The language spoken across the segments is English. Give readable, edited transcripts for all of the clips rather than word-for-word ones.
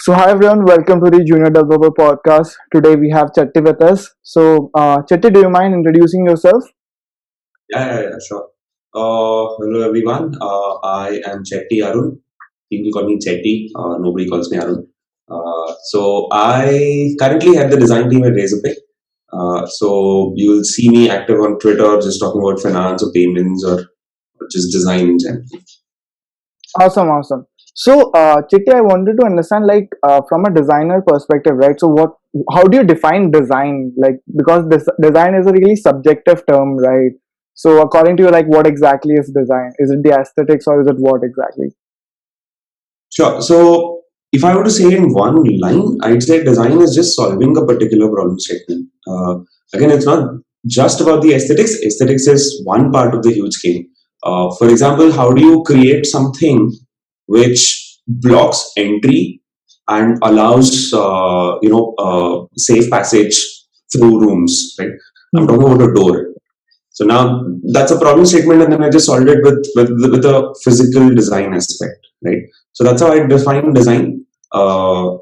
So hi everyone, welcome to the Junior Developer Podcast. Today we have Chetty with us. Chetty, do you mind introducing yourself? Yeah, sure. Hello everyone. I am Chetty Arun. People call me Chetty. Nobody calls me Arun. So I currently head the design team at Razorpay. So you'll see me active on Twitter, just talking about finance or payments or just design in general. Awesome. Chetty, I wanted to understand, from a designer perspective, right? How do you define design? Like, because this design is a really subjective term, right? So, according to you, like, what exactly is design? Is it the aesthetics or is it what exactly? Sure. So if I were to say in one line, I'd say design is just solving a particular problem statement. Again, it's not just about the aesthetics. Aesthetics is one part of the huge game. For example, how do you create something which blocks entry and allows safe passage through rooms? Right. I'm talking about a door. So now that's a problem statement, and then I just solved it with a physical design aspect, right? So that's how I define design. Uh,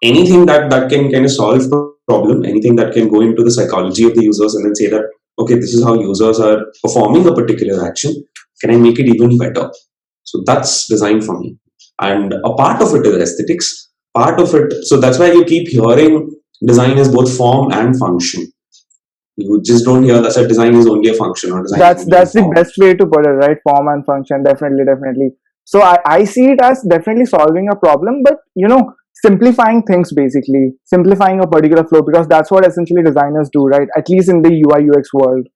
Anything that can kind of solve problem, anything that can go into the psychology of the users and then say that okay, this is how users are performing a particular action. Can I make it even better? So that's design for me, and a part of it is aesthetics. Part of it, so that's why you keep hearing design is both form and function. You just don't hear that said design is only a function or design is only a That's the form. best way to put it, right? Form and function, definitely. So I see it as definitely solving a problem, but simplifying things, basically simplifying a particular flow, because that's what essentially designers do, right? At least in the UI UX world.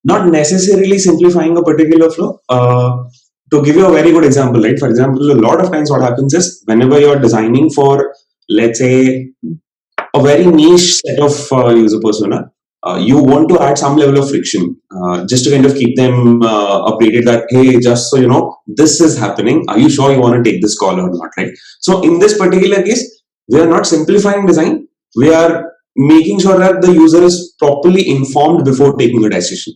Not necessarily simplifying a particular flow. To give you a very good example, right? For example, a lot of times what happens is whenever you're designing for, let's say, a very niche set of user persona, you want to add some level of friction just to kind of keep them updated that, hey, just so you know, this is happening. Are you sure you want to take this call or not, right? So in this particular case, we are not simplifying design. We are making sure that the user is properly informed before taking a decision.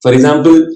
For example,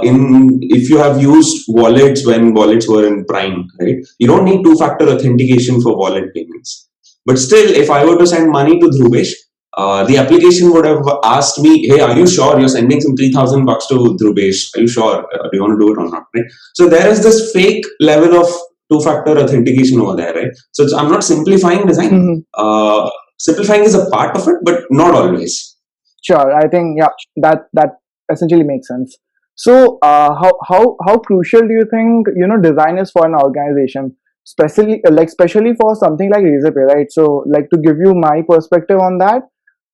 in if you have used wallets when wallets were in prime, right? You don't need two-factor authentication for wallet payments. But still, if I were to send money to Dhrubesh, the application would have asked me, "Hey, are you sure you're sending some 3,000 bucks to Dhrubesh? Are you sure? Do you want to do it or not?" Right? So there is this fake level of two-factor authentication over there, right? So I'm not simplifying design. Mhm. Simplifying is a part of it, but not always. Sure, I think, yeah, that essentially makes sense. How crucial do you think design is for an organization, especially for something like Razorpay, right? So, like, to give you my perspective on that,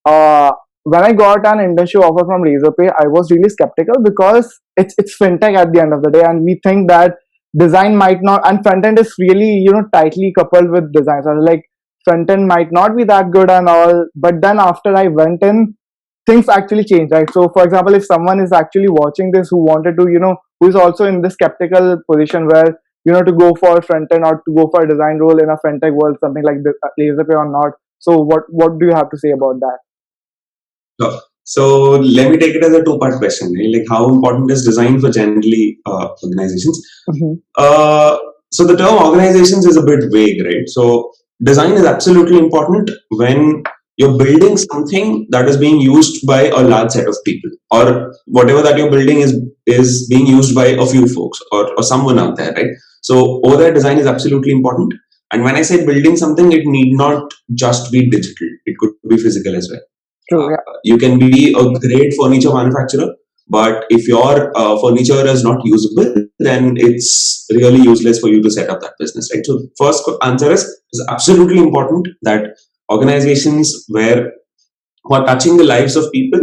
uh, when I got an internship offer from Razorpay, I was really skeptical because it's fintech at the end of the day, and we think that design might not, and front end is really tightly coupled with design. So I was like, front end might not be that good and all, but then after I went in, things actually change, right? So for example, if someone is actually watching this who wanted to who is also in this skeptical position where to go for front end or to go for a design role in a fintech world, something like this, Laserpay or not, so what do you have to say about that? Sure. So let me take it as a two-part question. Right? Like, how important is design for generally organizations? Hmm. So the term organizations is a bit vague, right? So design is absolutely important when you're building something that is being used by a large set of people, or whatever that you're building is being used by a few folks or someone out there, right? So over there, design is absolutely important. And when I say building something, it need not just be digital; it could be physical as well. True, yeah. You can be a great furniture manufacturer, but if your furniture is not usable, then it's really useless for you to set up that business, right? So, first answer is it's absolutely important that organizations who are touching the lives of people,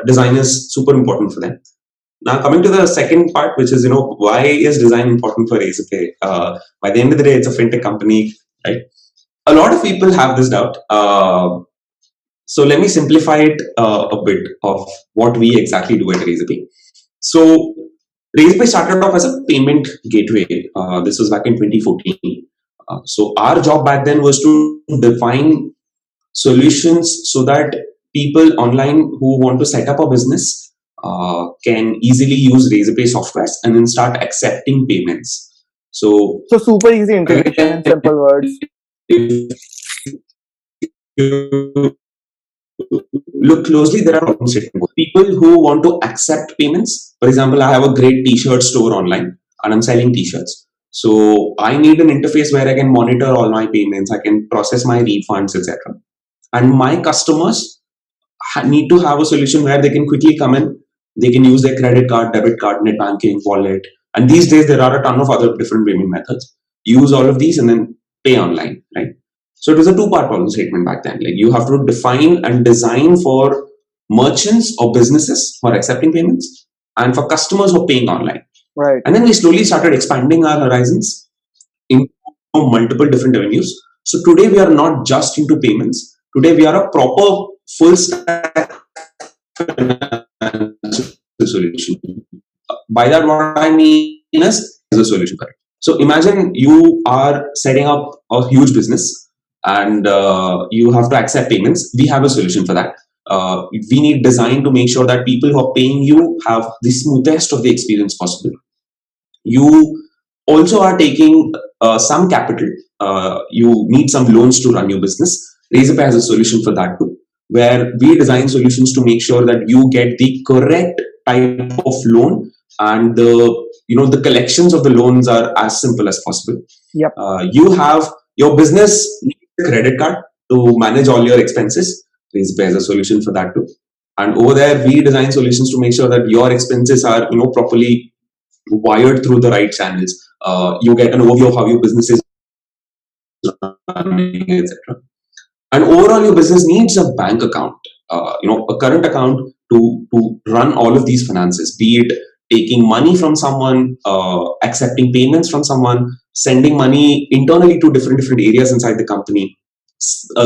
design is super important for them. Now, coming to the second part, which is why is design important for Razorpay? By the end of the day, it's a fintech company, right? A lot of people have this doubt. So let me simplify it a bit of what we exactly do at Razorpay. So Razorpay started off as a payment gateway. This was back in 2014. So our job back then was to define solutions so that people online who want to set up a business can easily use Razorpay softwares and then start accepting payments. So So super easy integration in again, simple words. if you look closely, there are problems statement. People who want to accept payments. For example, I have a great t-shirt store online and I'm selling t-shirts. So I need an interface where I can monitor all my payments, I can process my refunds, etc. And my customers need to have a solution where they can quickly come in, they can use their credit card, debit card, net banking, wallet. And these days, there are a ton of other different payment methods. Use all of these and then pay online, right? So it was a two-part problem statement back then. Like you have to define and design for merchants or businesses who are accepting payments and for customers who are paying online. Right. And then we slowly started expanding our horizons into multiple different avenues. So today we are not just into payments. Today we are a proper full stack solution. By that, what I mean is a solution for it. So imagine you are setting up a huge business and you have to accept payments. We have a solution for that. We need design to make sure that people who are paying you have the smoothest of the experience possible. You also are taking some capital. You need some loans to run your business. Razorpay has a solution for that too, where we design solutions to make sure that you get the correct type of loan and the collections of the loans are as simple as possible. Yep. You have your business needs a credit card to manage all your expenses. Razorpay has a solution for that too. And over there, we design solutions to make sure that your expenses are properly wired through the right channels. You get an overview of how your business is running, etc. And overall, your business needs a bank account, a current account to run all of these finances, be it taking money from someone, accepting payments from someone, sending money internally to different areas inside the company,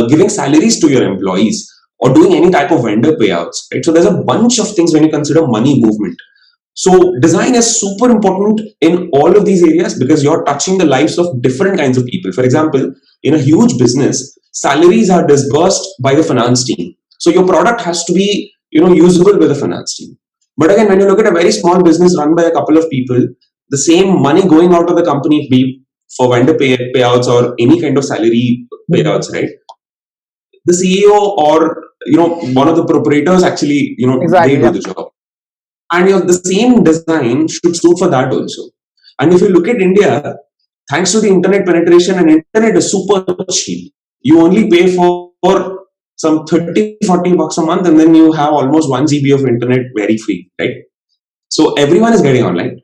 giving salaries to your employees, or doing any type of vendor payouts. Right? So there's a bunch of things when you consider money movement. So design is super important in all of these areas because you're touching the lives of different kinds of people. For example, in a huge business, salaries are disbursed by the finance team. So your product has to be, usable with the finance team. But again, when you look at a very small business run by a couple of people, the same money going out of the company, be for vendor payouts or any kind of salary payouts, right? The CEO or one of the proprietors actually, Exactly. they do the job. And the same design should suit for that also. And if you look at India, thanks to the internet penetration, and internet is super cheap. You only pay for some 30-40 bucks a month, and then you have almost 1 GB of internet very free, right? So everyone is getting online,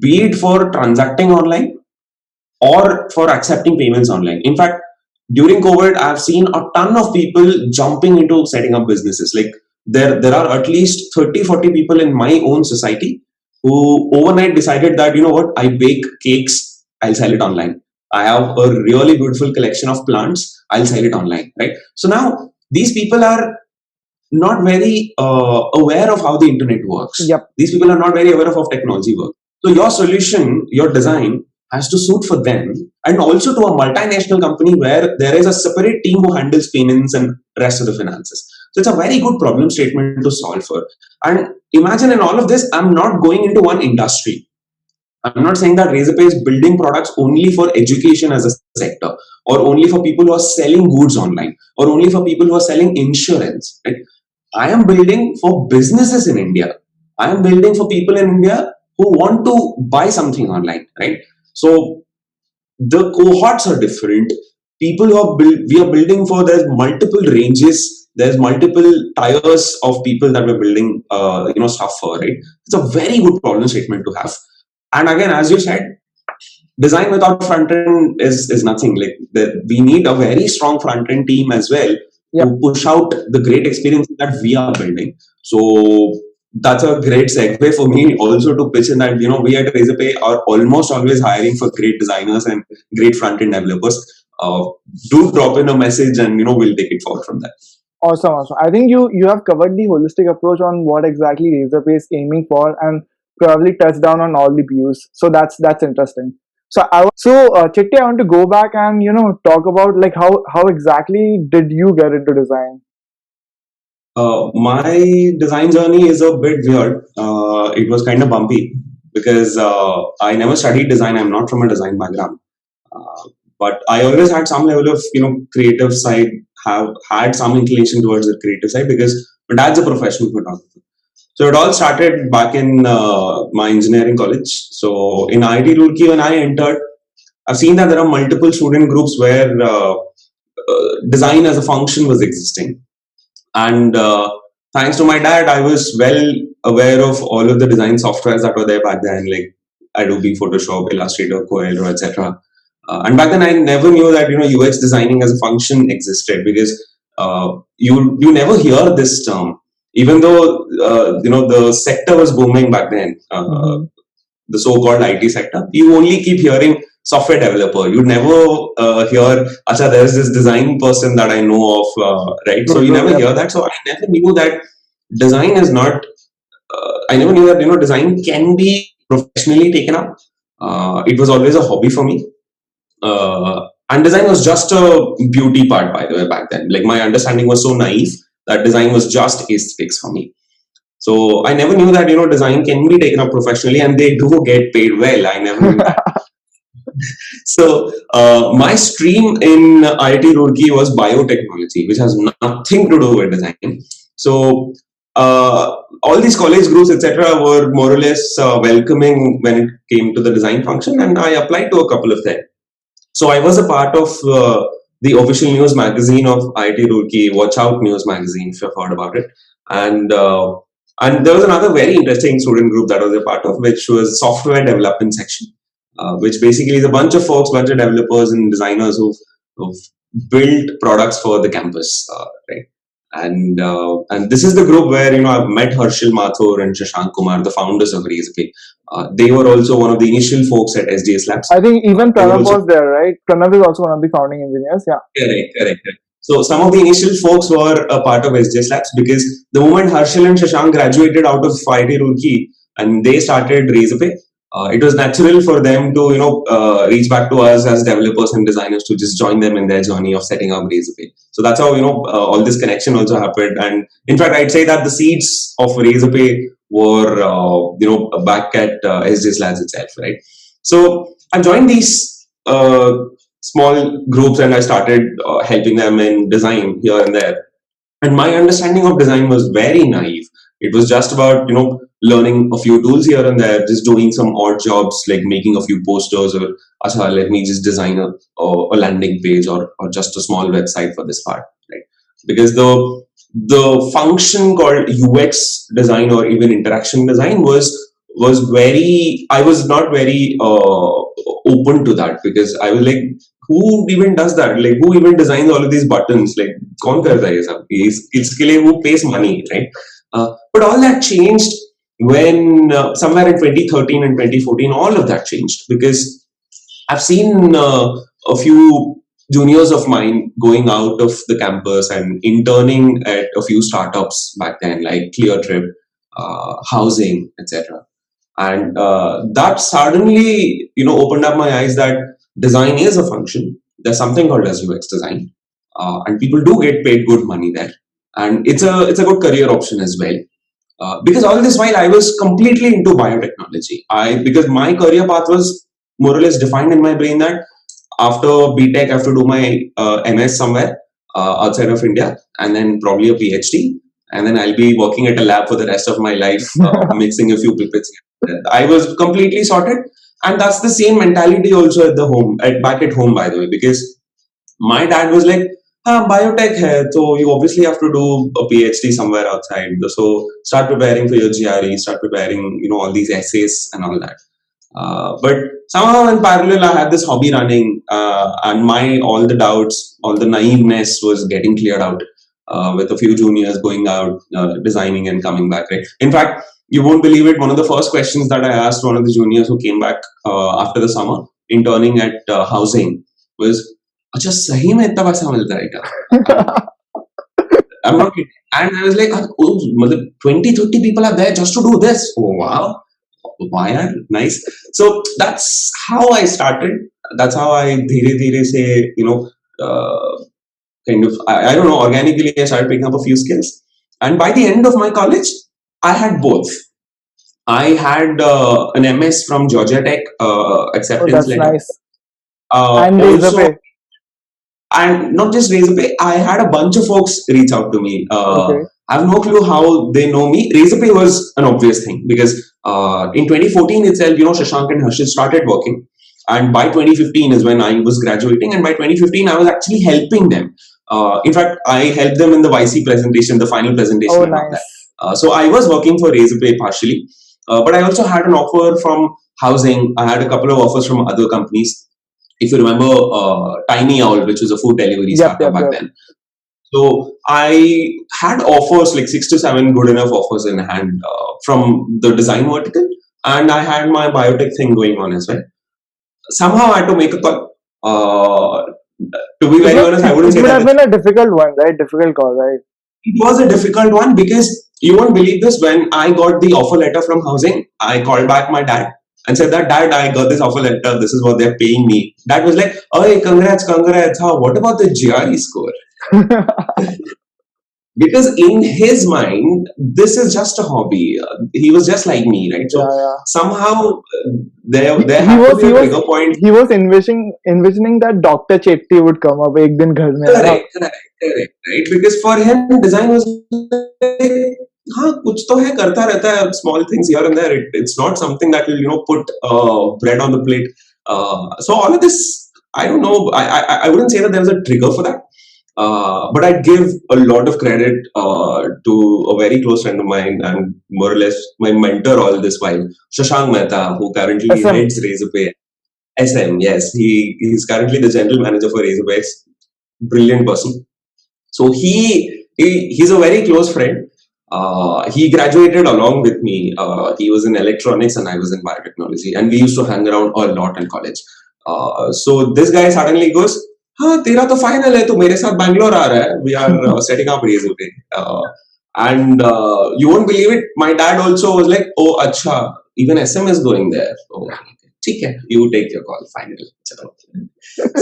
be it for transacting online or for accepting payments online. In fact, during COVID, I've seen a ton of people jumping into setting up businesses. Like there are at least 30-40 people in my own society who overnight decided that, what, I bake cakes, I'll sell it online. I have a really beautiful collection of plants, I'll sell it online, right? So now these people are not very aware of how the internet works. Yep. These people are not very aware of how technology works. So your solution, your design has to suit for them, and also to a multinational company where there is a separate team who handles payments and rest of the finances. So it's a very good problem statement to solve for. And imagine in all of this, I'm not going into one industry. I'm not saying that Razorpay is building products only for education as a sector, or only for people who are selling goods online, or only for people who are selling insurance. Right? I am building for businesses in India. I am building for people in India who want to buy something online, right? So the cohorts are different. People who are we are building for, there's multiple ranges, there's multiple tiers of people that we're building, stuff for, right? It's a very good problem statement to have. And again, as you said, design without front end is nothing. Like we need a very strong front end team as well to push out the great experience that we are building. So that's a great segue for me also to pitch in that, we at Razorpay are almost always hiring for great designers and great front end developers. Do drop in a message and, we'll take it forward from there. Awesome. I think you have covered the holistic approach on what exactly Razorpay is aiming for, and probably touched down on all the views. So that's interesting. So Chetty, I want to go back and talk about like how exactly did you get into design? My design journey is a bit weird. It was kind of bumpy because I never studied design. I'm not from a design background, uh, but I always had some level of creative side. Have had some inclination towards the creative side because my dad's a professional photographer. So it all started back in my engineering college. So in IIT Roorkee, when I entered, I've seen that there are multiple student groups where design as a function was existing. And thanks to my dad, I was well aware of all of the design softwares that were there back then, like Adobe Photoshop, Illustrator, Coelho, etc. And back then, I never knew that UX designing as a function existed because you never hear this term, even though the sector was booming back then. The so-called IT sector, you only keep hearing software developer. You never hear, Acha, there's this design person that I know of, right? So you never hear that. So I never knew that design is not. I never knew that design can be professionally taken up. It was always a hobby for me. And design was just a beauty part, by the way, back then. Like my understanding was so naive that design was just aesthetics for me. So I never knew that design can be taken up professionally, and they do get paid well. I never knew that. So my stream in IIT Roorkee was biotechnology, which has nothing to do with design. So all these college groups, etc., were more or less welcoming when it came to the design function, and I applied to a couple of them. So I was a part of the official news magazine of IIT Roorkee, Watch Out News magazine, if you've heard about it. And there was another very interesting student group that I was a part of, which was software development section, which basically is a bunch of folks, bunch of developers and designers who've built products for the campus, right? And this is the group where I've met Harshil Mathur and Shashank Kumar, the founders of Razorpay. They were also one of the initial folks at SGS Labs. I think even Pranav was there, right? Pranav is also one of the founding engineers. Yeah. Correct. So some of the initial folks were a part of SGS Labs because the moment Harshil and Shashank graduated out of IIT Roorkee and they started Razorpay, it was natural for them to reach back to us as developers and designers to just join them in their journey of setting up Razorpay. So that's how all this connection also happened. And in fact, I'd say that the seeds of Razorpay were back at SGS Labs itself, right? So I joined these small groups and I started helping them in design here and there. And my understanding of design was very naive. It was just about learning a few tools here and there, just doing some odd jobs like making a few posters or Acha, let me just design a landing page or just a small website for this part, right? Because the function called UX design or even interaction design was very, I was not very open to that because I was like, who even does that? Like, who even designs all of these buttons? Like, kaun karta hai ye sab? Iske liye who pays money, right? But all that changed when somewhere in 2013 and 2014, all of that changed because I've seen a few juniors of mine going out of the campus and interning at a few startups back then, like ClearTrip, Housing, etc. And that suddenly, opened up my eyes that design is a function. There's something called as UX design, and people do get paid good money there, and it's a good career option as well. Because all this while I was completely into biotechnology. Because my career path was more or less defined in my brain that after BTech I have to do my MS somewhere outside of India, and then probably a PhD, and then I'll be working at a lab for the rest of my life, mixing a few pipettes. I was completely sorted, and that's the same mentality also at the home, back at home, by the way, because my dad was like, biotech hai, so you obviously have to do a PhD somewhere outside. So start preparing for your GRE, start preparing, all these essays and all that. But somehow in parallel, I had this hobby running, and all the doubts, all the naiveness was getting cleared out with a few juniors going out, designing and coming back. Right? In fact, you won't believe it. One of the first questions that I asked one of the juniors who came back after the summer, interning at Housing, was, अच्छा सही में इतना पैसा मिलता है क्या? I'm not kidding. And I was like, oh, 20-30 people are there just to do this. Oh, wow. Why? Nice. So that's how I started. That's how I dheere say, kind of, I don't know, organically I started picking up a few skills. And by the end of my college, I had both. I had an MS from Georgia Tech Oh, acceptance that's letter. nice. And Also, Razorpay. and not just Razorpay, I had a bunch of folks reach out to me. Okay. I have no clue how they know me. Razorpay was an obvious thing because in 2014 itself, Shashank and Harshit started working. And by 2015 is when I was graduating. And by 2015, I was actually helping them. In fact, I helped them in the YC presentation, the final Oh, presentation and all that. nice. So I was working for Razorpay partially. But I also had an offer from housing. I had a couple of offers from other companies. If you remember Tiny Owl, which was a food delivery Yep, startup yep, back yep. then. So I had offers like 6 to 7 good enough offers in hand from the design vertical, and I had my biotech thing going on as well. Somehow I had to make a call. To be It very was. honest, I It wouldn't say would that have been a difficult one, right? Difficult call, right? it was a difficult one because you won't believe this. When I got the offer letter from housing, I called back my dad and said that, Dad, I got this offer letter. This is what they're paying me. Dad was like, oh, congrats, congrats. How? What about the GRE score? Because in his mind, this is just a hobby. He was just like me, right? So Yeah, yeah. somehow there He had to was be he a was trigger point. he was envisioning that Dr. Chetty would come up एक दिन घर में है ना. Correct, correct, correct, right? Because for him, design was like, हाँ, कुछ तो है, करता रहता है, small things here and there. It's not something that will, put bread on the plate. So all of this, I don't know. I wouldn't say that there was a trigger for that. But I'd give a lot of credit to a very close friend of mine and more or less my mentor all this while, Shashank Mehta, who currently SM. heads Razorpay. SM, yes, he's currently the general manager for Razorpay. Brilliant person. So he's a very close friend. He graduated along with me. He was in electronics and I was in biotechnology, and we used to hang around a lot in college. So this guy suddenly goes, हाँ तेरा तो final है तो मेरे साथ बैंगलोर आ रहा है we are setting up Razorpay and you won't believe it, my dad also was like, oh अच्छा even SM is going there. Oh, ठीक है, you take your call, final.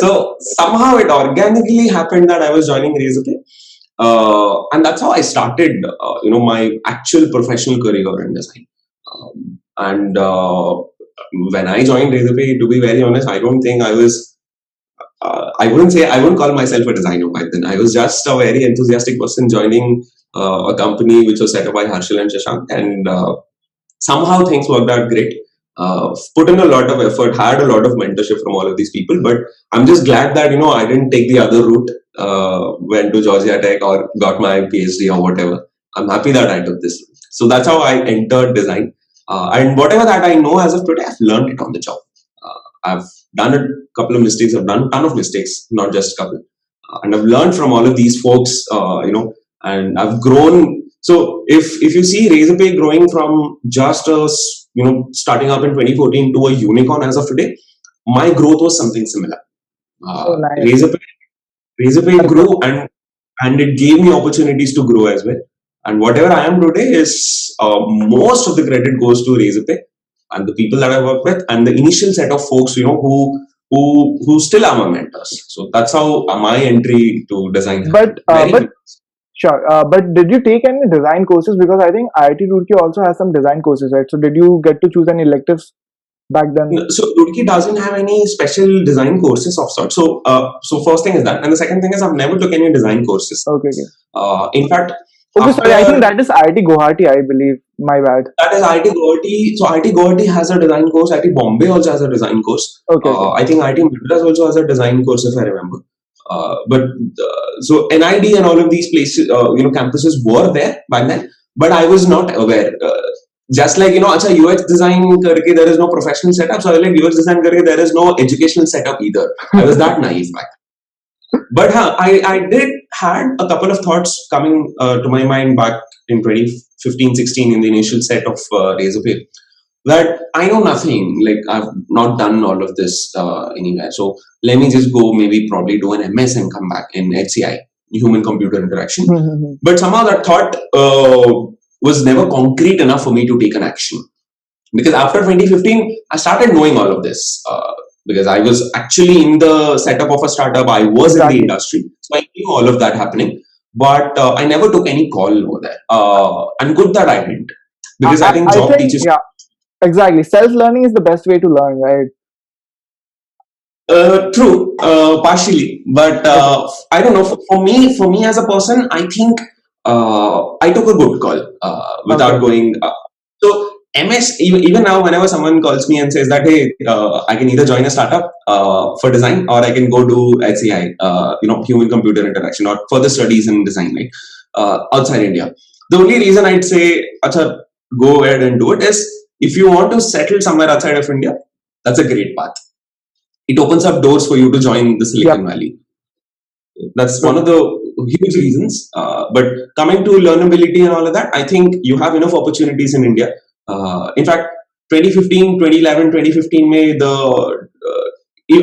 So somehow it organically happened that I was joining Razorpay, and that's how I started, my actual professional career in design. And when I joined Razorpay, to be very honest, I don't think I was. I wouldn't call myself a designer back then. I was just a very enthusiastic person joining a company which was set up by Harshal and Shashank, and somehow things worked out great. Put in a lot of effort, had a lot of mentorship from all of these people, but I'm just glad that I didn't take the other route, went to Georgia Tech or got my PhD or whatever. I'm happy that I took this route. So that's how I entered design, and whatever that I know as of today, I've learned it on the job. I've done a couple of mistakes. I've done a ton of mistakes, not just a couple, and I've learned from all of these folks. And I've grown. So if you see Razorpay growing from just starting up in 2014 to a unicorn as of today, my growth was something similar. Oh, nice. Razorpay grew and it gave me opportunities to grow as well. And whatever I am today is most of the credit goes to Razorpay and the people that I work with and the initial set of folks who still are my mentors. So that's how my entry to design happened. But sure. But did you take any design courses? Because I think IIT Roorkee also has some design courses, right? So did you get to choose any electives back then? So Roorkee doesn't have any special design courses of sorts. So first thing is that, and the second thing is I've never took any design courses. Okay. In fact, okay, sorry. I think that is IIT Guwahati. I believe. My bad. That is IIT Guwahati. So IIT Guwahati has a design course. IIT Bombay also has a design course. Okay. I think IIT Madras also has a design course, if I remember. So NID and all of these places, campuses were there back then, but I was not aware. Just like अच्छा UX design करके there is no professional setup, so I was like UX design करके there is no educational setup either. I was that naive back. But I did had a couple of thoughts coming to my mind back in 2015-16 in the initial set of Razorpay, that I know nothing, like I've not done all of this anywhere. So let me just go maybe probably do an MS and come back in HCI, human computer interaction. But somehow that thought was never concrete enough for me to take an action. Because after 2015, I started knowing all of this. Because I was actually in the setup of a startup, I was in the industry, so I knew all of that happening. But I never took any call over there. And good that I didn't, because I think job teaches. Yeah, Exactly. Self learning is the best way to learn, right? True, partially, but Okay. I don't know. For me as a person, I think I took a good call without Okay. going. So MS, even now, whenever someone calls me and says that, hey, I can either join a startup for design, or I can go do HCI, human computer interaction, or further studies in design, right, outside India. The only reason I'd say, Acha, go ahead and do it is if you want to settle somewhere outside of India, that's a great path. It opens up doors for you to join the Silicon Yep. Valley. That's one True. of the huge reasons. But coming to learnability and all of that, I think you have enough opportunities in India. In fact, 2015, 2011, 2015 May,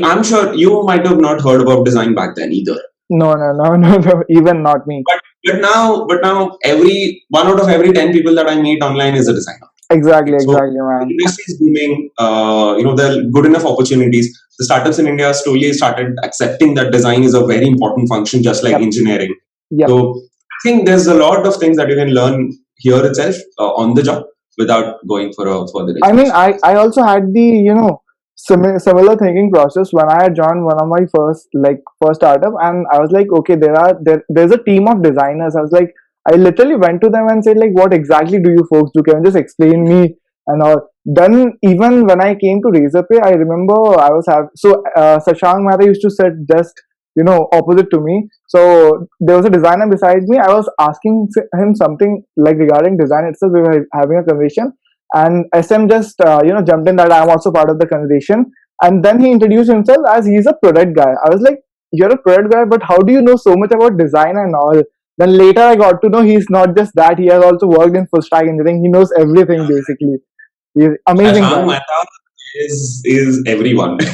I'm sure you might have not heard about design back then either. No, no, no, no, no. Even not me. But now, every one out of every 10 people that I meet online is a designer. Exactly, So exactly, the man. industry is booming. There are good enough opportunities. The startups in India slowly started accepting that design is a very important function, just like Yep. engineering. Yep. So I think there's a lot of things that you can learn here itself on the job without going for a further I mean, education. I also had the, similar thinking process when I had joined one of my first startup, and I was like, okay, there's a team of designers. I was like, I literally went to them and said like, what exactly do you folks do? Can you just explain me and all? Then even when I came to Razorpay, I remember I was Sashank Mehta used to sit just opposite to me. So there was a designer beside me. I was asking him something like regarding design itself. We were having a conversation, and SM just jumped in that I'm also part of the conversation, and then he introduced himself as he's a product guy. I was like, you're a product guy, but how do you know so much about design and all? Then later I got to know he's not just that, he has also worked in full stack engineering. He knows everything basically. He's amazing Shashank guy. Mehta is everyone. He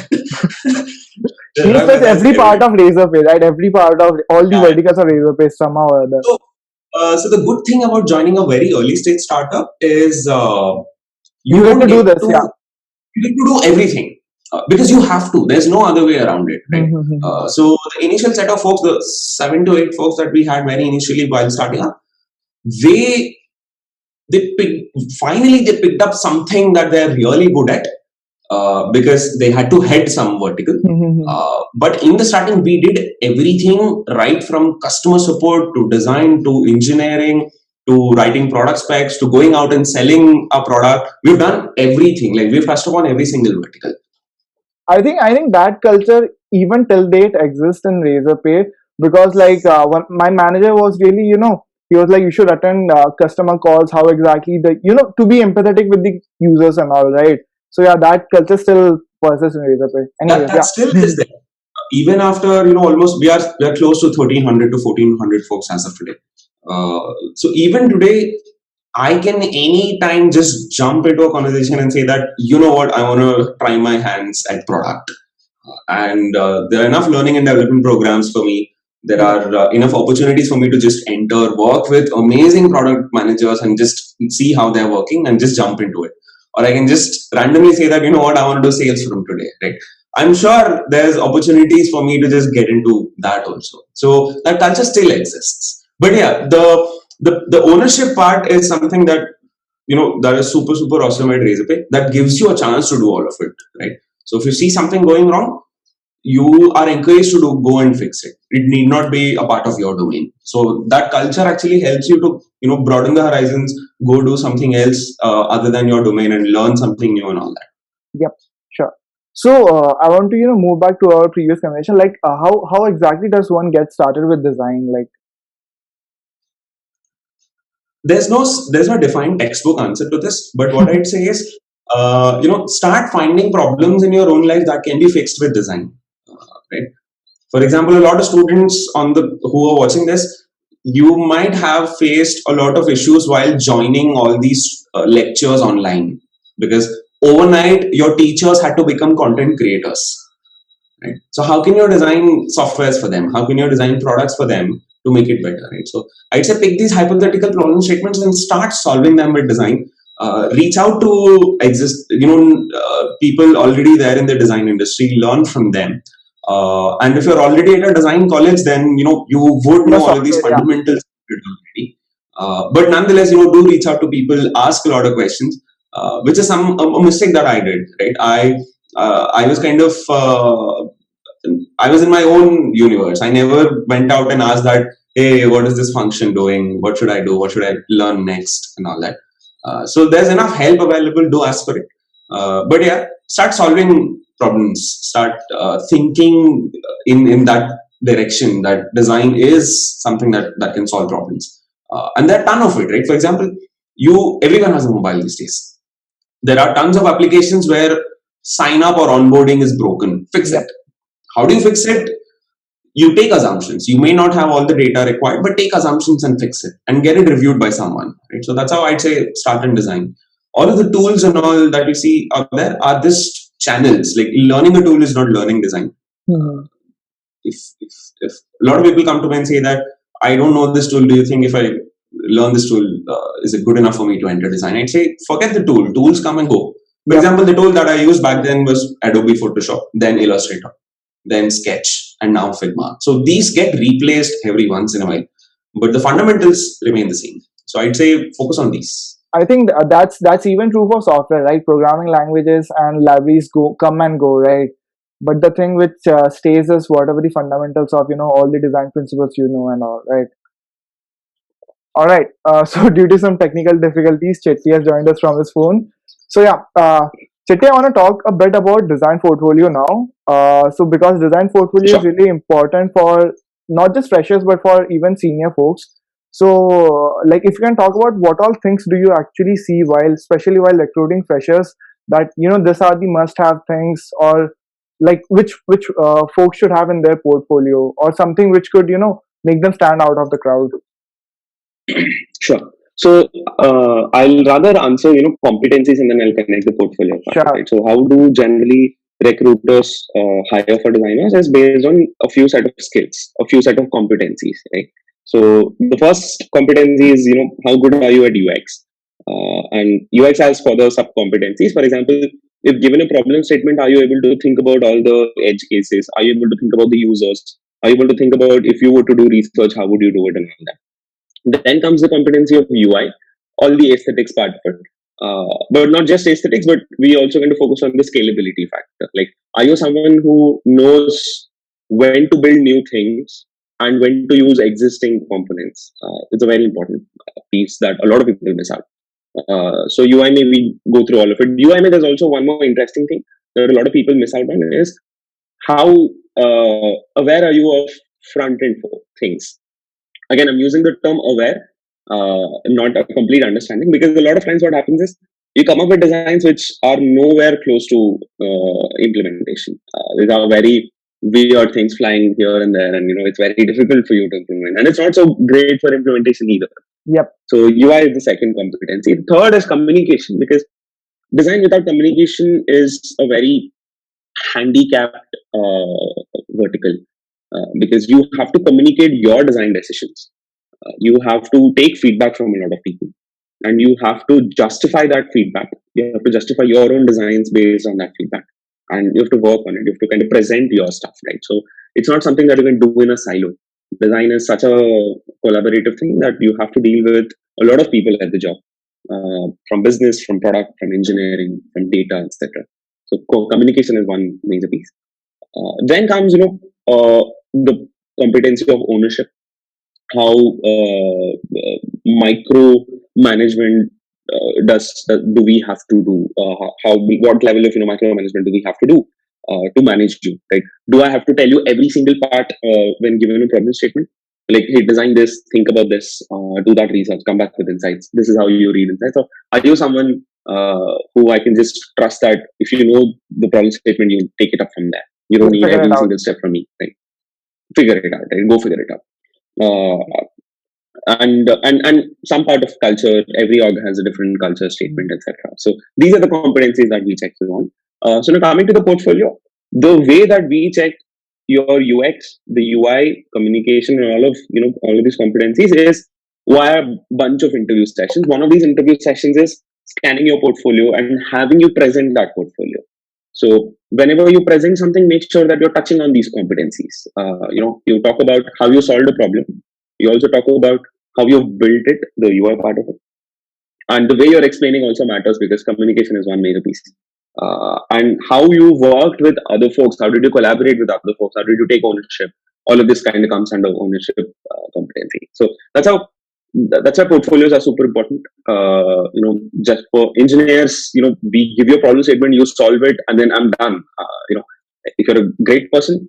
Shashank touched Mehta is every part everyone. of Razorpay, right? Every part of all the Yeah. verticals of Razorpay somehow or other. So the good thing about joining a very early stage startup is you You get don't to do get this, to yeah. you get to do everything because you have to. There's no other way around it, right? So the initial set of folks, the 7 to 8 folks that we had very initially while starting up, they finally they picked up something that they're really good at because they had to head some vertical. But in the starting, we did everything right from customer support to design to engineering to writing product specs to going out and selling a product. We've done everything. Like we've touched upon every single vertical. I think that culture even till date exists in Razorpay, because my manager was really, he was like, you should attend customer calls, how exactly to be empathetic with the users and all, right? So yeah, that culture still persists in Razorpay. That Anyways, that still is there. Even after almost we are close to 1,300 to 1,400 folks as of today. So even today, I can anytime just jump into a conversation and say that, you know what, I want to try my hands at product. And there are enough learning and development programs for me. There yeah, are enough opportunities for me to just enter, work with amazing product managers and just see how they're working and just jump into it. Or I can just randomly say that, you know what, I want to do sales from today, right? I'm sure there's opportunities for me to just get into that also. So that culture still exists. But yeah, the ownership part is something that that is super super awesome at Razorpay. That gives you a chance to do all of it, right? So if you see something going wrong, you are encouraged to go and fix it. It need not be a part of your domain. So that culture actually helps you to broaden the horizons, go do something else other than your domain, and learn something new and all that. yep, sure. So I want to move back to our previous conversation. Like, how exactly does one get started with design? Like, There's no defined textbook answer to this, but what I'd say is start finding problems in your own life that can be fixed with design, right? For example, a lot of students who are watching this, you might have faced a lot of issues while joining all these lectures online, because overnight your teachers had to become content creators, right? So how can you design softwares for them? How can you design products for them to make it better, right? So I'd say pick these hypothetical problem statements and start solving them with design. Reach out to people already there in the design industry, learn from them. And if you're already at a design college, then you would the know all of these software, yeah. fundamentals already. But nonetheless, do reach out to people, ask a lot of questions. which is a mistake that I did. Right, I was kind of I was in my own universe. I never went out and asked that, hey, what is this function doing? What should I do? What should I learn next? And all that. So there's enough help available to ask for it. But yeah, start solving problems. Start thinking in that direction. That design is something that can solve problems. And there are a ton of it, right? For example, everyone has a mobile these days. There are tons of applications where sign up or onboarding is broken. Fix Yep. it. How do you fix it? You take assumptions. You may not have all the data required, but take assumptions and fix it and get it reviewed by someone. Right? So that's how I'd say start and design. All of the tools and all that you see out there are just channels. Like learning a tool is not learning design. Mhm. If a lot of people come to me and say that I don't know this tool, do you think if I learn this tool, is it good enough for me to enter design? I'd say forget the tool. Tools come and go. For Yep. example, the tool that I used back then was Adobe Photoshop, then Illustrator, then Sketch, and now Figma. So these get replaced every once in a while, but the fundamentals remain the same. So I'd say focus on these. I think that's even true for software, right? Programming languages and libraries come and go, right? But the thing which stays is whatever the fundamentals of all the design principles and all, right? All right. So due to some technical difficulties, Chetty has joined us from his phone. So yeah, Chetty, I want to talk a bit about design portfolio now. So because design portfolio is Sure. really important for not just freshers but for even senior folks. So like if you can talk about what all things do you actually see especially while recruiting freshers, that these are the must-have things, or like which folks should have in their portfolio, or something which could make them stand out of the crowd. Sure. So I'll rather answer, competencies and then I'll connect the portfolio part, Sure. right? So how do generally recruiters hire for designers is based on a few set of skills, a few set of competencies, right? So the first competency is, how good are you at UX? And UX has further sub competencies. For example, if given a problem statement, are you able to think about all the edge cases? Are you able to think about the users? Are you able to think about if you were to do research, how would you do it and all that? Then comes the competency of UI, all the aesthetics part of it. But not just aesthetics, but we also going to focus on the scalability factor. Like, are you someone who knows when to build new things and when to use existing components? It's a very important piece that a lot of people miss out. So UI may we go through all of it. UI may there's also one more interesting thing that a lot of people miss out on is how aware are you of front end things. Again, I'm using the term aware, not a complete understanding, because a lot of times what happens is you come up with designs which are nowhere close to implementation. These are very weird things flying here and there, and it's very difficult for you to implement, and it's not so great for implementation either. Yep. So UI is the second competency. The third is communication, because design without communication is a very handicapped vertical, because you have to communicate your design decisions. You have to take feedback from a lot of people, and you have to justify that feedback. You have to justify your own designs based on that feedback, and you have to work on it. You have to kind of present your stuff, right? So it's not something that you can do in a silo. Design is such a collaborative thing that you have to deal with a lot of people at the job, from business, from product, from engineering, from data, etc. So communication is one major piece. Then comes, the competency of ownership. How micro management do we have to do? What level of micro management do we have to do to manage you? Right? Do I have to tell you every single part when given a problem statement? Like, hey, design this, think about this, do that research, come back with insights. This is how you read insights. So, are you someone who I can just trust that if you know the problem statement, you take it up from there? You don't Just need figure it every out. single step from me. Right? Figure it out. Right? Go figure it out. And some part of culture, every org has a different culture statement, etc. So these are the competencies that we check on. So now coming to the portfolio, the way that we check your UX, the UI, communication, and all of these competencies is via a bunch of interview sessions. One of these interview sessions is scanning your portfolio and having you present that portfolio. So whenever you present something, make sure that you're touching on these competencies. You talk about how you solved a problem. You also talk about how you've built it, the UI part of it. And the way you're explaining also matters because communication is one major piece. And how you worked with other folks, how did you collaborate with other folks, how did you take ownership? All of this kind of comes under ownership competency. So that's why portfolios are super important. Just for engineers, we give you a problem statement, you solve it, and then I'm done. If you're a great person,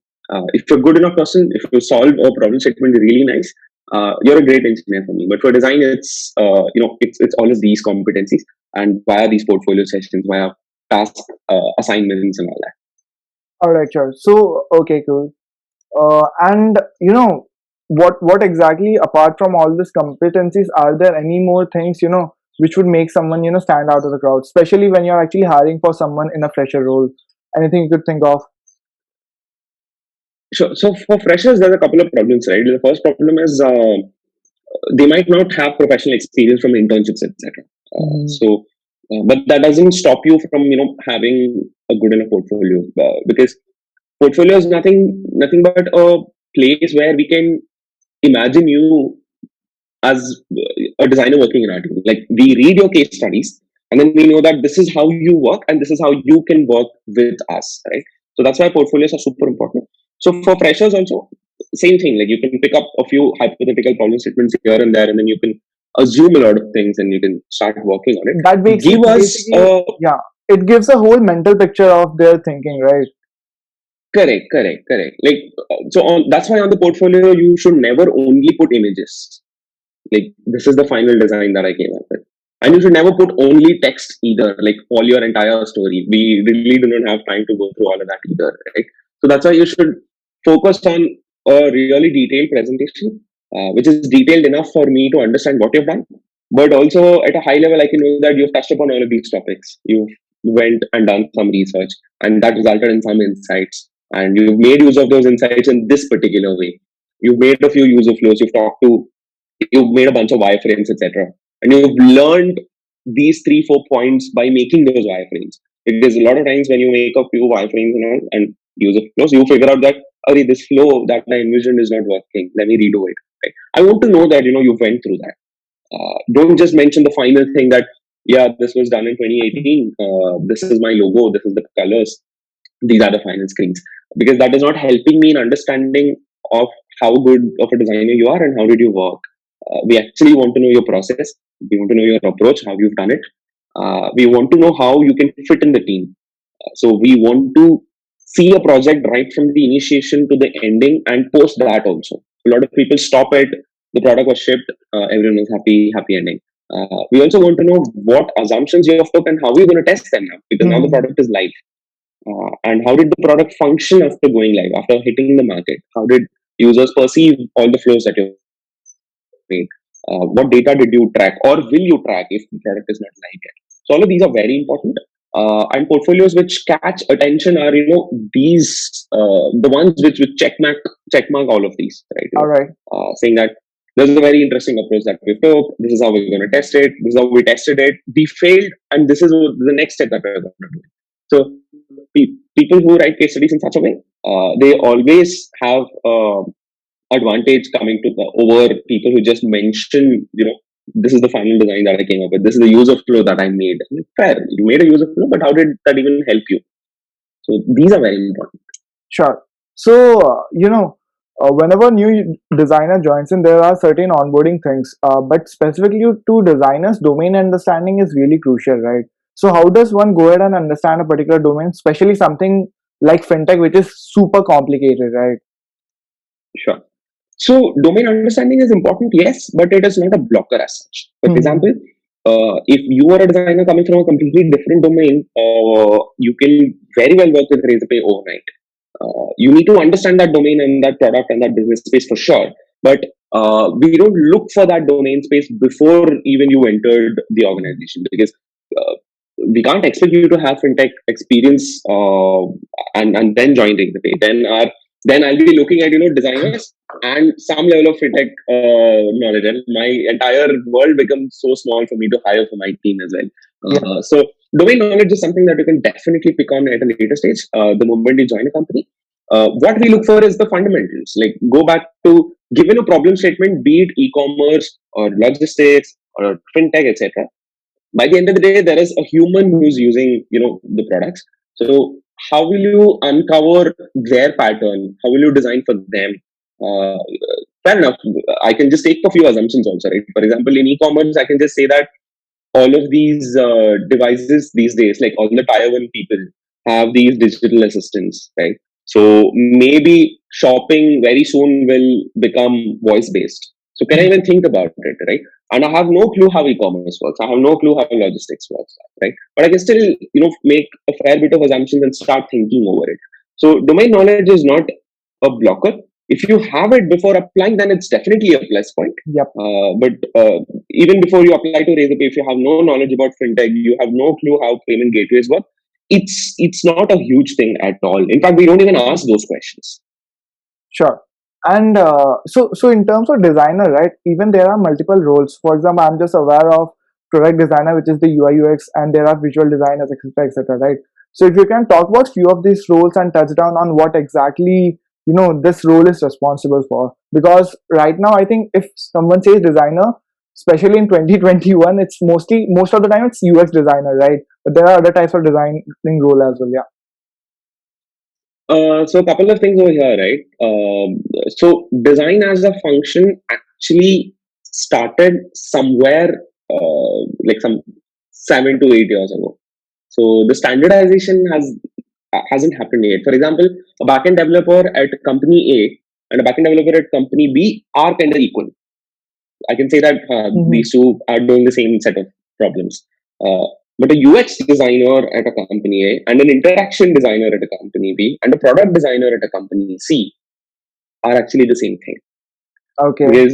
if you're a good enough person, if you solve a problem statement really nice, you're a great engineer for me. But for design, it's all of these competencies, and via these portfolio sessions, via task assignments and all that. All right, sure. So, okay, cool. And what exactly, apart from all these competencies, are there any more things which would make someone stand out of the crowd, especially when you're actually hiring for someone in a fresher role? Anything you could think of? Sure. So for freshers, there's a couple of problems, right? The first problem is they might not have professional experience from internships, etc. But that doesn't stop you from having a good enough portfolio because portfolio is nothing but a place where we can imagine you as a designer working in our team. Like we read your case studies and then we know that this is how you work and this is how you can work with us, right? So that's why portfolios are super important. So for freshers also, same thing. Like you can pick up a few hypothetical problem statements here and there, and then you can assume a lot of things and you can start working on it. That makes Give it us basically, yeah, it gives a whole mental picture of their thinking, right? Correct. Like that's why on the portfolio you should never only put images. Like this is the final design that I came up with, and you should never put only text either. Like all your entire story. We really do not have time to go through all of that either, right? So that's why you should focus on a really detailed presentation, which is detailed enough for me to understand what you've done, but also at a high level, I can know that you've touched upon all of these topics. You've went and done some research, and that resulted in some insights, and you've made use of those insights in this particular way. You've made a few user flows. You've made a bunch of wireframes, etc., and you've learned these 3-4 points by making those wireframes. Because a lot of times when you make a few wireframes and user flows, you figure out that this flow that I envisioned is not working. Let me redo it. Right? I want to know that you went through that. Don't just mention the final thing that this was done in 2018. This is my logo. This is the colors. These are the final screens. Because that is not helping me in understanding of how good of a designer you are and how did you work. We actually want to know your process. We want to know your approach, how you've done it. We want to know how you can fit in the team. So we want to see a project right from the initiation to the ending and post that also. A lot of people stop at the product was shipped, everyone is happy ending. We also want to know what assumptions you have took and how you're going to test them now, because now the product is live. And how did the product function after going live, after hitting the market? How did users perceive all the flows that you made? What data did you track or will you track if the product is not live yet? So all of these are very important. And portfolios which catch attention are, these the ones which checkmark all of these, right? All right. Saying that there's a very interesting approach that we took. This is how we're going to test it. This is how we tested it. We failed, and this is the next step that we're going to do. So people who write case studies in such a way, they always have advantage coming to over people who just mention, this is the final design that I came up with. This is the user flow that I made. Fair, you made a user flow, but how did that even help you? So these are very important. Sure. So whenever new designer joins in, there are certain onboarding things. But specifically to designers, domain understanding is really crucial, right? So how does one go ahead and understand a particular domain, especially something like fintech, which is super complicated, right? Sure. So domain understanding is important, yes, but it is not a blocker as such. For example, if you are a designer coming from a completely different domain, you can very well work with Razorpay overnight. You need to understand that domain and that product and that business space for sure. But we don't look for that domain space before even you entered the organization, because we can't expect you to have fintech experience and then join Razorpay. Then I'll be looking at designers and some level of fintech knowledge, and my entire world becomes so small for me to hire for my team as well. So domain knowledge is something that you can definitely pick on at a later stage, the moment you join a company. What we look for is the fundamentals. Like go back to given a problem statement, be it e-commerce or logistics or fintech, etc. by the end of the day, there is a human who's using, the products. So how will you uncover their pattern? How will you design for them? Uh, Fair enough. I can just take a few assumptions also, right? For example, in e-commerce, I can just say that all of these devices these days, like all the tier one people, have these digital assistants, right? So maybe shopping very soon will become voice based. So can I even think about it, right? And I have no clue how e-commerce works. I have no clue how logistics works, right? But I can still, make a fair bit of assumptions and start thinking over it. So domain knowledge is not a blocker. If you have it before applying, then it's definitely a plus point. Yep. But even before you apply to Razorpay, if you have no knowledge about fintech, you have no clue how payment gateways work, it's not a huge thing at all. In fact, we don't even ask those questions. Sure. And so in terms of designer, right? Even there are multiple roles. For example, I'm just aware of product designer, which is the UI UX, and there are visual designers, etc., etc. Right? So if you can talk about few of these roles and touch down on what exactly this role is responsible for, because right now I think if someone says designer, especially in 2021, it's most of the time it's UX designer, right? But there are other types of designing role as well. Yeah. So a couple of things over here, right? So design as a function actually started somewhere like some 7 to 8 years ago. So the standardization hasn't happened yet. For example, a backend developer at company A and a backend developer at company B are kind of equal. I can say that these two are doing the same set of problems. Uh, but a UX designer at a company A and an interaction designer at a company B and a product designer at a company C are actually the same thing. Okay. Because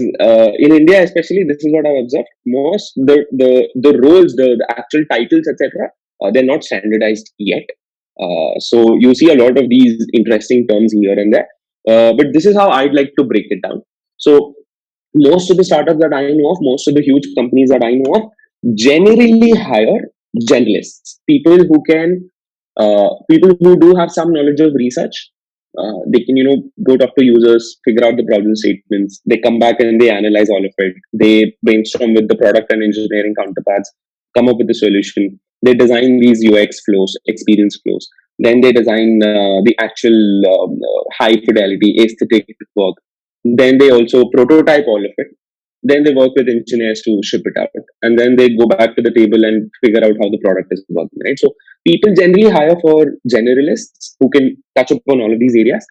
in India, especially, this is what I've observed. Most the roles, the actual titles, etc., they're not standardized yet. So you see a lot of these interesting terms here and there. But this is how I'd like to break it down. So most of the startups that I know of, most of the huge companies that I know of, generally hire generalists, people who do have some knowledge of research. They can, go talk to users, figure out the problem statements. They come back and they analyze all of it. They brainstorm with the product and engineering counterparts, come up with a solution. They design these UX flows, experience flows. Then they design the actual high fidelity aesthetic work. Then they also prototype all of it. Then they work with engineers to ship it out. And then they go back to the table and figure out how the product is working, right? So people generally hire for generalists who can touch upon all of these areas.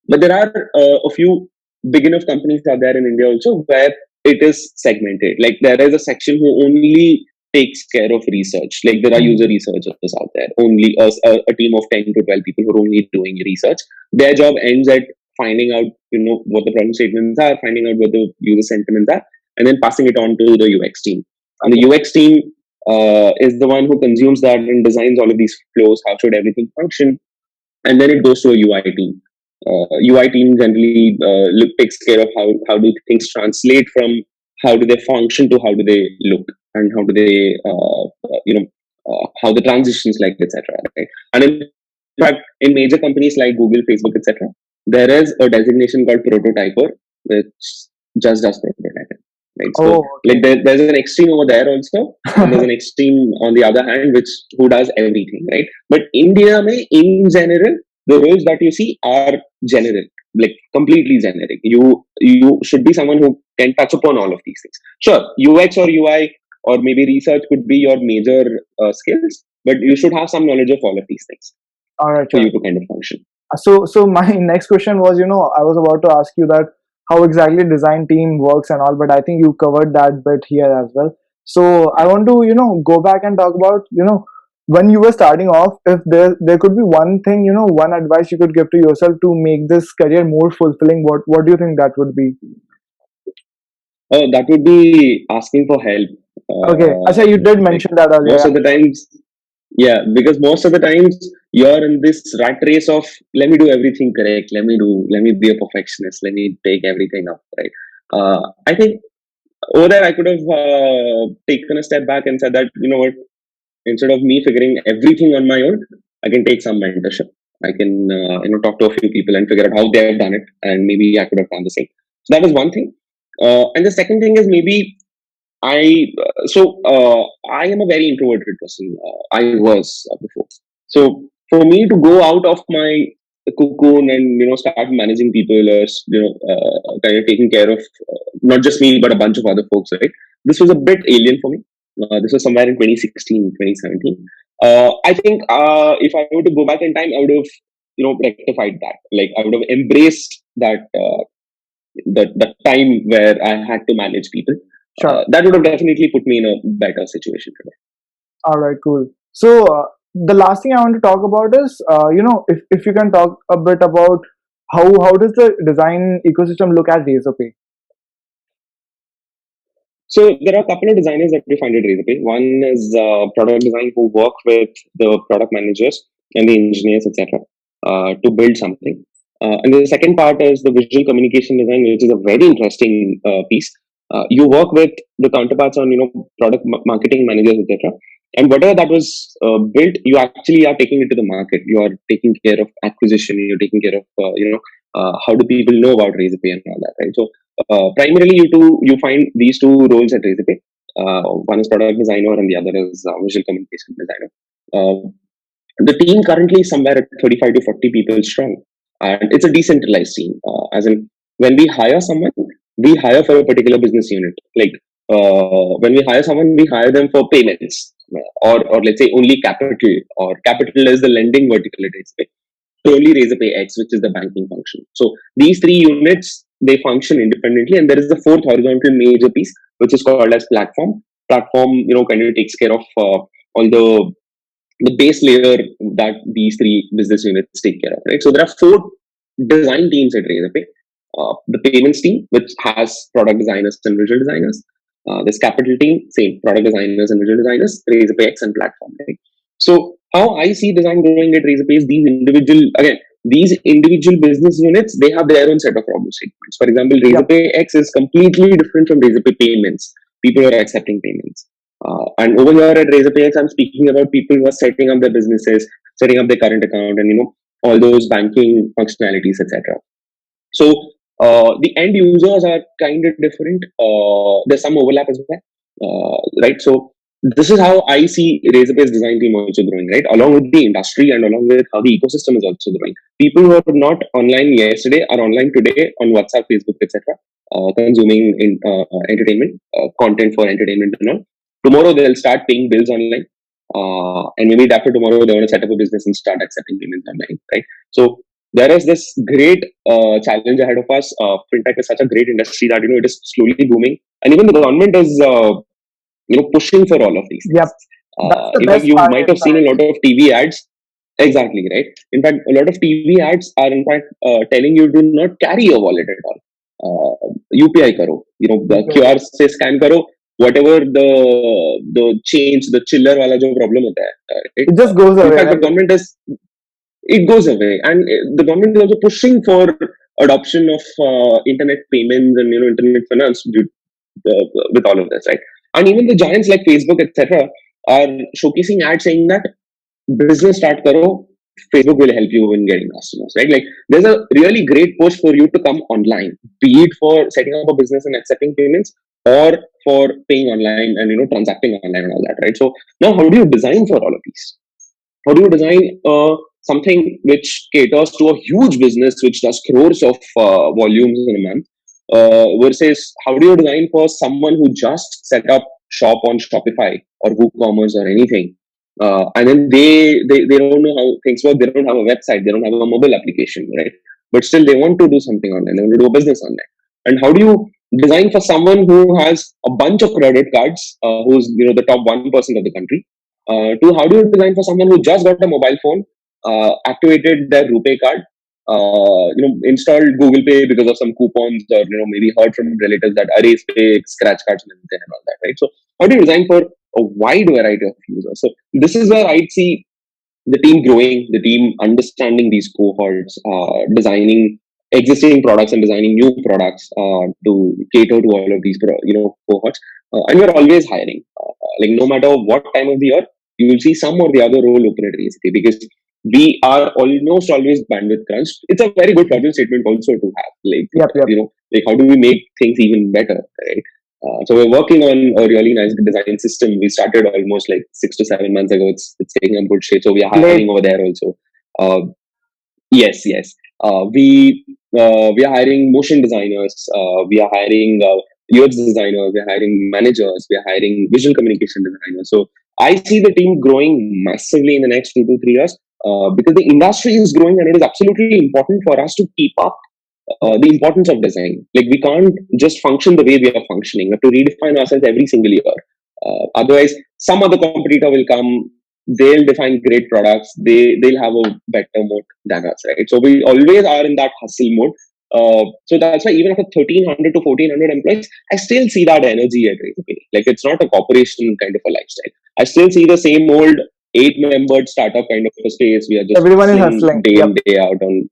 But there are a few big enough companies out there in India also where it is segmented. Like there is a section who only takes care of research. Like there are user researchers out there, only a team of 10 to 12 people who are only doing research. Their job ends at finding out, what the problem statements are, finding out what the user sentiments are, and then passing it on to the UX team. And the UX team is the one who consumes that and designs all of these flows. How should everything function? And then it goes to a UI team. UI team generally takes care of how do things translate from how do they function to how do they look and how do they how the transitions like etc. Right? And in fact, in major companies like Google, Facebook, etc., there is a designation called prototyper, which just does prototyping. Right? So, like there's an extreme over there also, and there's an extreme on the other hand, who does everything, right? But India, in general, the roles that you see are generic, like completely generic. You should be someone who can touch upon all of these things. Sure, UX or UI or maybe research could be your major skills, but you should have some knowledge of all of these things. All right, for you to kind of function. So my next question was, I was about to ask you that how exactly design team works and all, but I think you covered that bit here as well. So I want to, go back and talk about, when you were starting off, if there could be one thing, one advice you could give to yourself to make this career more fulfilling, what do you think that would be? That would be asking for help. Okay, Asha, you did mention that earlier. Most of the times, yeah, because most of the times you're in this rat race of let me do everything correct, let me be a perfectionist, let me take everything up, right? I think over there I could have taken a step back and said that, you know what, instead of me figuring everything on my own, I can take some mentorship. I can talk to a few people and figure out how they have done it, and maybe I could have done the same. So that is one thing. And the second thing is maybe I am a very introverted person. I was before. So for me to go out of my cocoon and start managing people, or kind of taking care of not just me but a bunch of other folks, right? This was a bit alien for me. This was somewhere in 2016, 2017. I think if I were to go back in time, I would have rectified that. Like I would have embraced that the time where I had to manage people. Sure. That would have definitely put me in a better situation today. All right, cool. So the last thing I want to talk about is, if you can talk a bit about how does the design ecosystem look at Razorpay? So there are a couple of designers that we find at Razorpay. One is product design who work with the product managers and the engineers, etc., to build something. And the second part is the visual communication design, which is a very interesting piece. You work with the counterparts on product marketing managers, etc. And whatever that was built, you actually are taking it to the market. You are taking care of acquisition. You're taking care of how do people know about Razorpay and all that, right? So primarily, you find these two roles at Razorpay. One is product designer, and the other is visual communication designer. The team currently is somewhere at 35 to 40 people strong, and it's a decentralized team. As in, when we hire someone, we hire for a particular business unit. Like when we hire someone, we hire them for payments, or let's say only capital, or capital is the lending vertical at Razorpay. Only Razorpay X, which is the banking function. So these three units, they function independently, and there is the fourth horizontal major piece, which is called as platform. Platform, kind of takes care of all the base layer that these three business units take care of, right? So there are four design teams at Razorpay. The payments team, which has product designers and visual designers. This capital team, same product designers and visual designers, Razorpay X and platform, right? So how I see design growing at Razorpay is these individual business units, they have their own set of problem statements. For example, Razorpay X is completely different from Razorpay payments. People are accepting payments. And over here at Razorpay X, I'm speaking about people who are setting up their businesses, setting up their current account, and all those banking functionalities, etc. So the end users are kind of different. There's some overlap as well, right? So this is how I see Razorpay's design team also growing, right? Along with the industry and along with how the ecosystem is also growing. People who are not online yesterday are online today on WhatsApp, Facebook, etc., consuming entertainment, content for entertainment and all. Tomorrow they'll start paying bills online, and maybe after tomorrow they want to set up a business and start accepting payments online, right? So there is this great challenge ahead of us. Fintech is such a great industry that it is slowly booming, and even the government is pushing for all of these things. Yep, that's the In fact, best you part. might have seen a lot of TV ads. Exactly, right? In fact, a lot of TV ads are in fact telling you do not carry your wallet at all. UPI karo, the QR se scan karo. Whatever the change, the chiller wala jo problem hota hai, It just goes away. in fact, the government it goes away, and the government is also pushing for adoption of internet payments and internet finance with all of this, right? And even the giants like Facebook, etc., are showcasing ads saying that business start karo, Facebook will help you in getting customers, right? Like there's a really great push for you to come online, be it for setting up a business and accepting payments, or for paying online and transacting online and all that, right? So now, how do you design for all of these? How do you design something which caters to a huge business which does crores of volumes in a month, versus how do you design for someone who just set up shop on Shopify or WooCommerce or anything, and then they don't know how things work. They don't have a website, they don't have a mobile application, right? But still they want to do something online, they want to do a business online. And how do you design for someone who has a bunch of credit cards, who's the top 1% of the country, to how do you design for someone who just got a mobile phone, activated their RuPay card, installed Google Pay because of some coupons, or maybe heard from relatives that Arrays Pay, scratch cards and all that, right? So how do you design for a wide variety of users? So this is where I'd see the team growing, the team understanding these cohorts, designing existing products and designing new products to cater to all of these cohorts. And we're always hiring. Like no matter what time of the year, you will see some or the other role open at RSK, because we are almost always bandwidth crunched. It's a very good problem statement also to have. Like, Yep. like how do we make things even better, right? So we're working on a really nice design system. We started almost like 6 to 7 months ago. It's taking a good shape. So we are hiring over there also. Uh, yes, yes. We are hiring motion designers. We are hiring UX designers. We are hiring managers. We are hiring visual communication designers. So I see the team growing massively in the next 2 to 3 years because the industry is growing, and it is absolutely important for us to keep up the importance of design. Like we can't just function the way we are functioning. We have to redefine ourselves every single year. Otherwise, some other competitor will come. They'll define great products. They'll have a better mode than us, right? So we always are in that hustle mode. So that's why even after 1,300 to 1,400 employees, I still see that energy at Razorpay. Like it's not a corporation kind of a lifestyle. I still see the same old 8-membered startup kind of a space. We are just Everyone is hustling hustling. day Yep. in, day out on.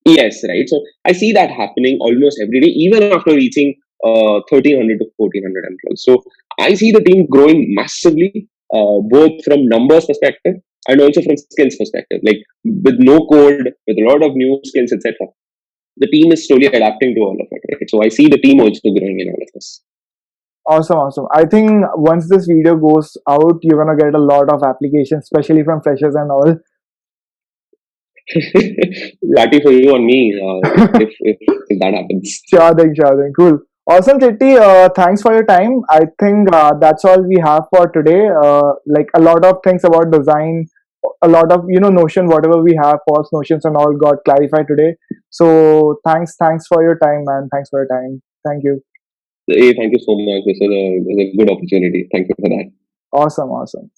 Yes, right. So I see that happening almost every day, even after reaching 1,300 to 1,400 employees. So I see the team growing massively, both from numbers perspective and also from skills perspective. Like with no code, with a lot of new skills, etc. The team is slowly adapting to all of it. Right? So I see the team also growing in all of this. Awesome, awesome. I think once this video goes out, you're gonna get a lot of applications, especially from freshers and all. Party for you and me if that happens. Sure thing. Cool. Awesome, Chetty. Thanks for your time. I think that's all we have for today. Like a lot of things about design, a lot of notion, whatever we have, false notions and all got clarified today. So thanks for your time, man. Thanks for your time. Thank you. Hey, thank you so much. This is a good opportunity. Thank you for that. Awesome.